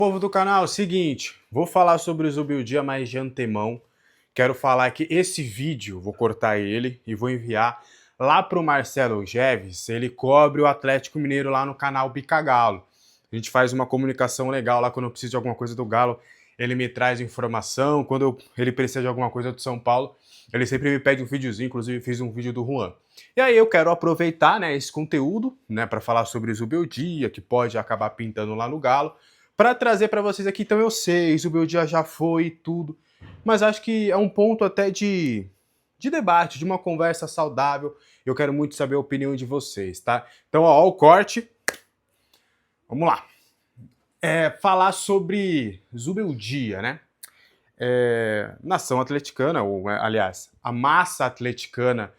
Povo do canal, seguinte, vou falar sobre o Zubeldia mais de antemão. Quero falar que esse vídeo, vou cortar ele e vou enviar lá pro Marcelo Geves. Ele cobre o Atlético Mineiro lá no canal Bicagalo. A gente faz uma comunicação legal lá quando eu preciso de alguma coisa do Galo. Ele me traz informação, ele precisa de alguma coisa do São Paulo, ele sempre me pede um videozinho, inclusive fiz um vídeo do Juan. E aí eu quero aproveitar, né, esse conteúdo, né, para falar sobre o Zubeldia, que pode acabar pintando lá no Galo, para trazer para vocês aqui. Então eu sei, Zubeldia já foi e tudo, mas acho que é um ponto até de debate, de uma conversa saudável. Eu quero muito saber a opinião de vocês, tá? Então, ó o corte. Vamos lá. Falar sobre Zubeldia, né? Nação atleticana, ou aliás, a massa atleticana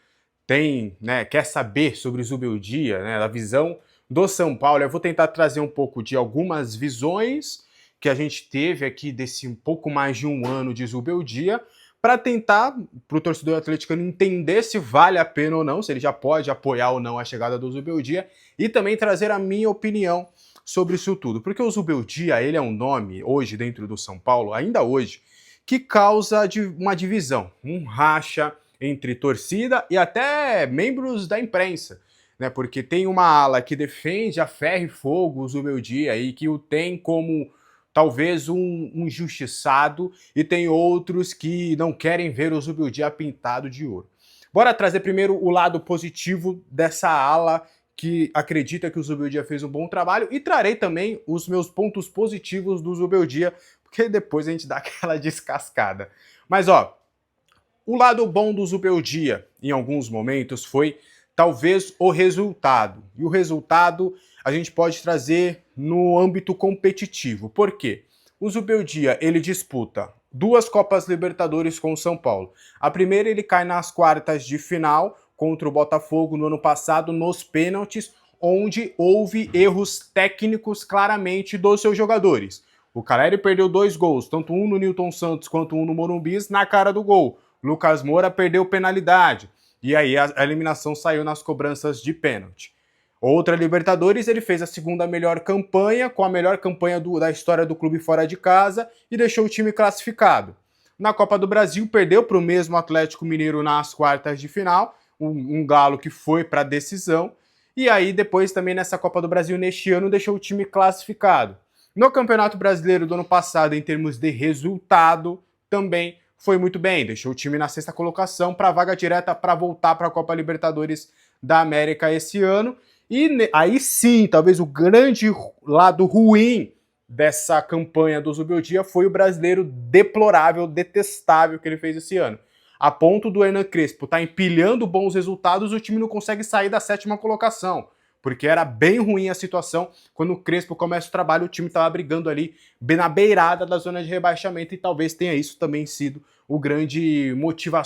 tem, né, quer saber sobre o Zubeldia, né, a visão do São Paulo. Eu vou tentar trazer um pouco de algumas visões que a gente teve aqui desse um pouco mais de um ano de Zubeldia, para tentar, para o torcedor atleticano entender se vale a pena ou não, se ele já pode apoiar ou não a chegada do Zubeldia, e também trazer a minha opinião sobre isso tudo. Porque o Zubeldia, ele é um nome, hoje, dentro do São Paulo, ainda hoje, que causa uma divisão, um racha entre torcida e até membros da imprensa, né? Porque tem uma ala que defende a ferro e fogo o Zubeldia e que o tem como talvez um injustiçado, e tem outros que não querem ver o Zubeldia pintado de ouro. Bora trazer primeiro o lado positivo dessa ala que acredita que o Zubeldia fez um bom trabalho, e trarei também os meus pontos positivos do Zubeldia, porque depois a gente dá aquela descascada. Mas ó, o lado bom do Zubeldia, em alguns momentos, foi talvez o resultado. E o resultado a gente pode trazer no âmbito competitivo. Por quê? O Zubeldia, ele disputa 2 Copas Libertadores com o São Paulo. A primeira ele cai nas quartas de final contra o Botafogo no ano passado, nos pênaltis, onde houve erros técnicos claramente dos seus jogadores. O Caleri perdeu 2 gols, tanto um no Nilton Santos quanto um no Morumbi, na cara do gol. Lucas Moura perdeu penalidade. E aí a eliminação saiu nas cobranças de pênalti. Outra Libertadores, ele fez a segunda melhor campanha, com a melhor campanha da história do clube fora de casa, e deixou o time classificado. Na Copa do Brasil, perdeu para o mesmo Atlético Mineiro nas quartas de final, um Galo que foi para a decisão, e aí depois também nessa Copa do Brasil, neste ano, deixou o time classificado. No Campeonato Brasileiro do ano passado, em termos de resultado, também foi muito bem, deixou o time na 6ª colocação para a vaga direta para voltar para a Copa Libertadores da América esse ano. E aí sim, talvez o grande lado ruim dessa campanha do Zubeldia foi o brasileiro deplorável, detestável que ele fez esse ano. A ponto do Hernan Crespo estar empilhando bons resultados, o time não consegue sair da 7ª colocação. Porque era bem ruim a situação. Quando o Crespo começa o trabalho, o time estava brigando ali bem na beirada da zona de rebaixamento, e talvez tenha isso também sido um grande motivo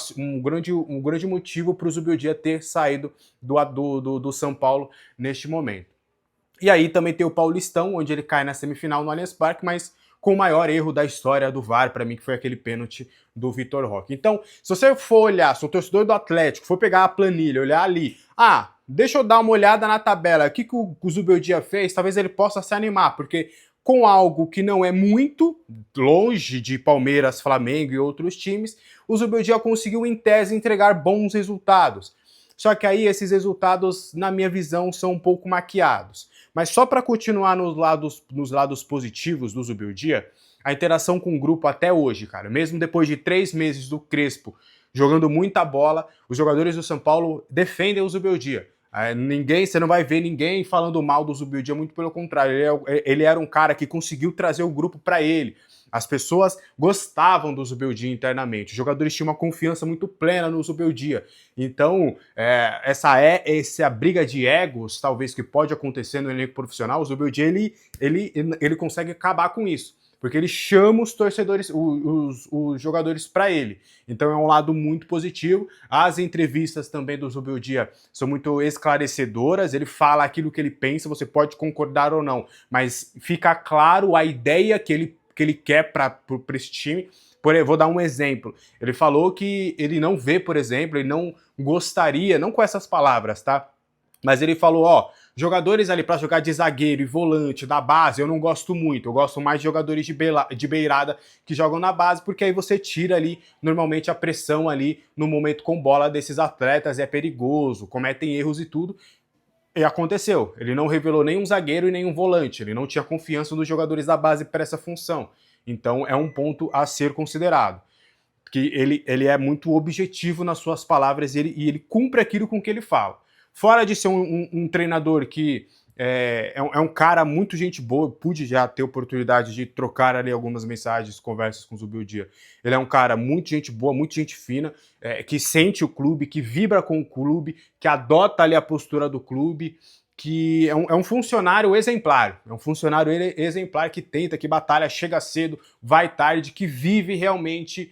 para o Zubeldia ter saído do São Paulo neste momento. E aí também tem o Paulistão, onde ele cai na semifinal no Allianz Parque, mas com o maior erro da história do VAR, para mim, que foi aquele pênalti do Vitor Roque. Então, se você for olhar, se o torcedor do Atlético for pegar a planilha, olhar ali, deixa eu dar uma olhada na tabela, o que o Zubeldia fez, talvez ele possa se animar, porque com algo que não é muito longe de Palmeiras, Flamengo e outros times, o Zubeldia conseguiu, em tese, entregar bons resultados. Só que aí esses resultados, na minha visão, são um pouco maquiados. Mas só para continuar nos lados positivos do Zubeldia, a interação com o grupo até hoje, cara, mesmo depois de 3 meses do Crespo jogando muita bola, os jogadores do São Paulo defendem o Zubeldia. Você não vai ver ninguém falando mal do Zubeldia, muito pelo contrário, ele era um cara que conseguiu trazer o grupo para ele. As pessoas gostavam do Zubeldia internamente, os jogadores tinham uma confiança muito plena no Zubeldia. Então, essa briga de egos, talvez, que pode acontecer no elenco profissional, o Zubeldia, ele consegue acabar com isso, porque ele chama os torcedores, os jogadores para ele. Então é um lado muito positivo. As entrevistas também do Zubeldia são muito esclarecedoras, ele fala aquilo que ele pensa, você pode concordar ou não, mas fica claro a ideia que ele quer para esse time. Vou dar um exemplo. Ele falou que ele não vê, por exemplo, ele não gostaria, não com essas palavras, tá? Mas ele falou, Jogadores ali para jogar de zagueiro e volante da base, eu não gosto muito. Eu gosto mais de jogadores de beirada que jogam na base, porque aí você tira ali, normalmente, a pressão ali no momento com bola desses atletas. É perigoso, cometem erros e tudo. E aconteceu. Ele não revelou nenhum zagueiro e nenhum volante. Ele não tinha confiança dos jogadores da base para essa função. Então é um ponto a ser considerado. Que ele é muito objetivo nas suas palavras e ele cumpre aquilo com que ele fala. Fora de ser um treinador que é um cara muito gente boa, pude já ter oportunidade de trocar ali algumas mensagens, conversas com o Zubeldia. Ele é um cara muito gente boa, muito gente fina, que sente o clube, que vibra com o clube, que adota ali a postura do clube, que é um funcionário exemplar. É um funcionário exemplar que tenta, que batalha, chega cedo, vai tarde, que vive realmente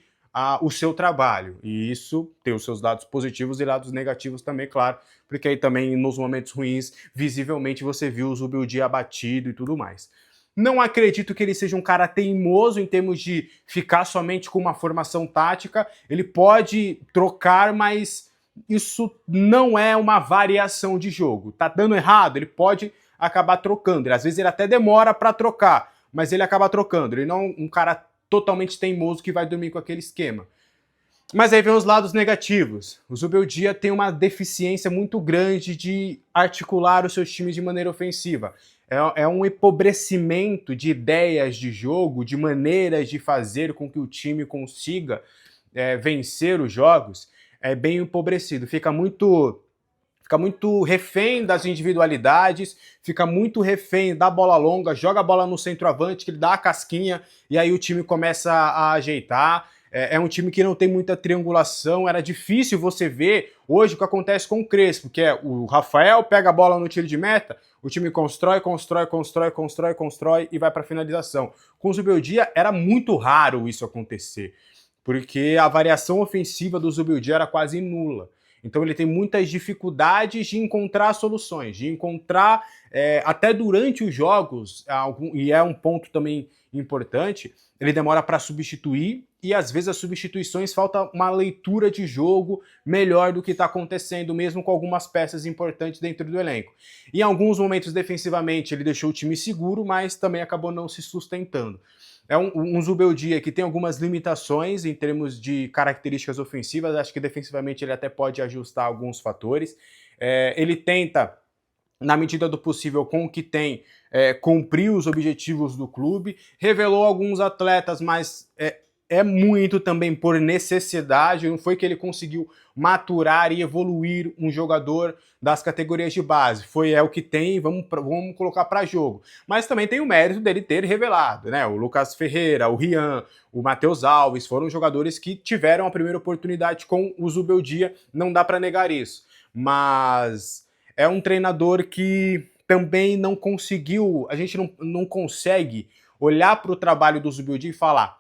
o seu trabalho. E isso tem os seus lados positivos e lados negativos também, claro, porque aí também nos momentos ruins, visivelmente você viu o Zubeldia abatido e tudo mais. Não acredito que ele seja um cara teimoso em termos de ficar somente com uma formação tática. Ele pode trocar, mas isso não é uma variação de jogo. Tá dando errado, ele pode acabar trocando. Às vezes ele até demora para trocar, mas ele acaba trocando. Ele não é um cara totalmente teimoso que vai dormir com aquele esquema. Mas aí vem os lados negativos. O Zubeldia tem uma deficiência muito grande de articular os seus times de maneira ofensiva. É um empobrecimento de ideias de jogo, de maneiras de fazer com que o time consiga vencer os jogos. É bem empobrecido. Fica muito refém das individualidades, fica muito refém da bola longa, joga a bola no centroavante, que ele dá a casquinha e aí o time começa a ajeitar. É um time que não tem muita triangulação. Era difícil você ver hoje o que acontece com o Crespo, que é o Rafael pega a bola no tiro de meta, o time constrói e vai para finalização. Com o Zubeldia era muito raro isso acontecer, porque a variação ofensiva do Zubeldia era quase nula. Então ele tem muitas dificuldades de encontrar soluções, de encontrar, até durante os jogos, e é um ponto também importante, ele demora para substituir e às vezes as substituições falta uma leitura de jogo melhor do que está acontecendo, mesmo com algumas peças importantes dentro do elenco. Em alguns momentos defensivamente ele deixou o time seguro, mas também acabou não se sustentando. É um Zubeldia que tem algumas limitações em termos de características ofensivas. Acho que defensivamente ele até pode ajustar alguns fatores. Ele tenta, na medida do possível, com o que tem, cumprir os objetivos do clube. Revelou alguns atletas, mas é muito também por necessidade. Não foi que ele conseguiu maturar e evoluir um jogador das categorias de base. É o que tem, vamos colocar para jogo. Mas também tem o mérito dele ter revelado, né? O Lucas Ferreira, o Rian, o Matheus Alves, foram jogadores que tiveram a primeira oportunidade com o Zubeldia, não dá para negar isso. Mas é um treinador que também não conseguiu, a gente não consegue olhar para o trabalho do Zubeldia e falar: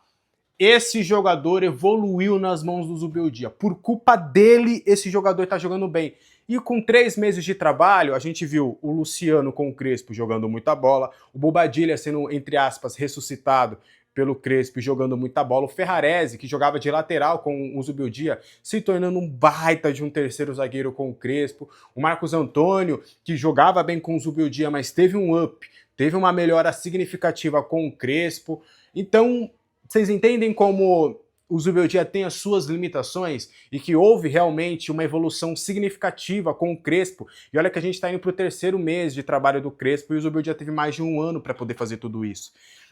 esse jogador evoluiu nas mãos do Zubeldia. Por culpa dele, esse jogador está jogando bem. E com 3 meses de trabalho, a gente viu o Luciano com o Crespo jogando muita bola, o Bobadilla sendo, entre aspas, ressuscitado pelo Crespo jogando muita bola, o Ferrarese, que jogava de lateral com o Zubeldia, se tornando um baita de um terceiro zagueiro com o Crespo, o Marcos Antônio, que jogava bem com o Zubeldia, mas teve um up, teve uma melhora significativa com o Crespo. Então, vocês entendem como o Zubeldia tem as suas limitações e que houve realmente uma evolução significativa com o Crespo. E olha que a gente está indo para o 3º mês de trabalho do Crespo e o Zubeldia teve mais de 1 ano para poder fazer tudo isso.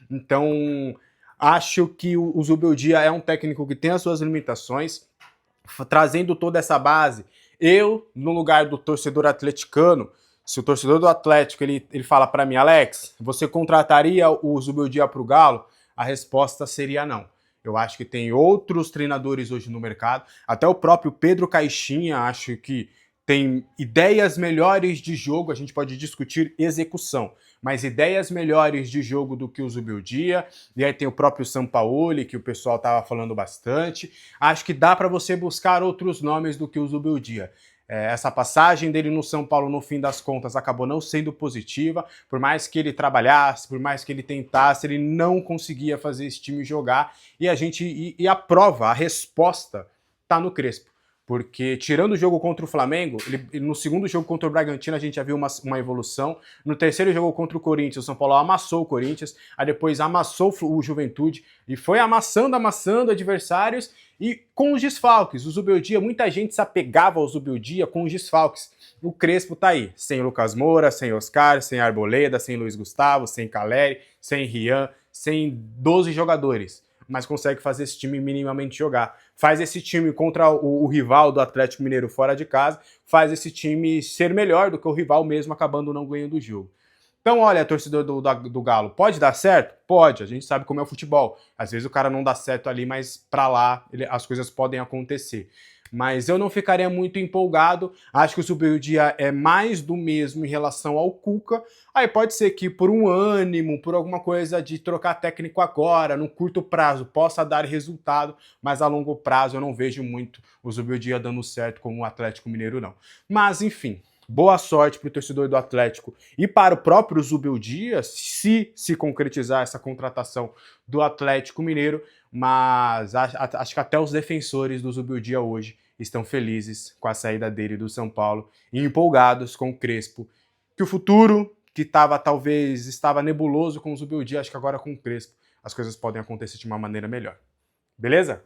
Então, acho que o Zubeldia é um técnico que tem as suas limitações, trazendo toda essa base. Eu, no lugar do torcedor atleticano, se o torcedor do Atlético ele fala para mim: Alex, você contrataria o Zubeldia para o Galo? A resposta seria não. Eu acho que tem outros treinadores hoje no mercado, até o próprio Pedro Caixinha acho que tem ideias melhores de jogo. A gente pode discutir execução, mas ideias melhores de jogo do que o Zubeldia. E aí tem o próprio Sampaoli, que o pessoal estava falando bastante. Acho que dá para você buscar outros nomes do que o Zubeldia. Essa passagem dele no São Paulo, no fim das contas, acabou não sendo positiva. Por mais que ele trabalhasse, por mais que ele tentasse, ele não conseguia fazer esse time jogar. E a prova, a resposta, tá no Crespo. Porque, tirando o jogo contra o Flamengo, no segundo jogo contra o Bragantino a gente já viu uma evolução. No terceiro jogo contra o Corinthians, o São Paulo amassou o Corinthians, aí depois amassou o Juventude e foi amassando adversários e com os desfalques. O Zubeldia, muita gente se apegava ao Zubeldia com os desfalques. O Crespo tá aí, sem Lucas Moura, sem Oscar, sem Arboleda, sem Luiz Gustavo, sem Caleri, sem Rian, sem 12 jogadores, mas consegue fazer esse time minimamente jogar. Faz esse time contra o rival do Atlético Mineiro fora de casa, faz esse time ser melhor do que o rival mesmo, acabando não ganhando o jogo. Então, olha, torcedor do Galo, pode dar certo? Pode, a gente sabe como é o futebol. Às vezes o cara não dá certo ali, mas pra lá as coisas podem acontecer. Mas eu não ficaria muito empolgado, acho que o Zubeldia é mais do mesmo em relação ao Cuca. Aí pode ser que por um ânimo, por alguma coisa de trocar técnico agora, no curto prazo, possa dar resultado, mas a longo prazo eu não vejo muito o Zubeldia dando certo como o Atlético Mineiro, não. Mas, enfim, boa sorte para o torcedor do Atlético e para o próprio Zubeldia, se concretizar essa contratação do Atlético Mineiro, mas acho que até os defensores do Zubeldia hoje estão felizes com a saída dele do São Paulo e empolgados com o Crespo, que o futuro, que talvez estava nebuloso com o Zubeldia, acho que agora com o Crespo as coisas podem acontecer de uma maneira melhor. Beleza?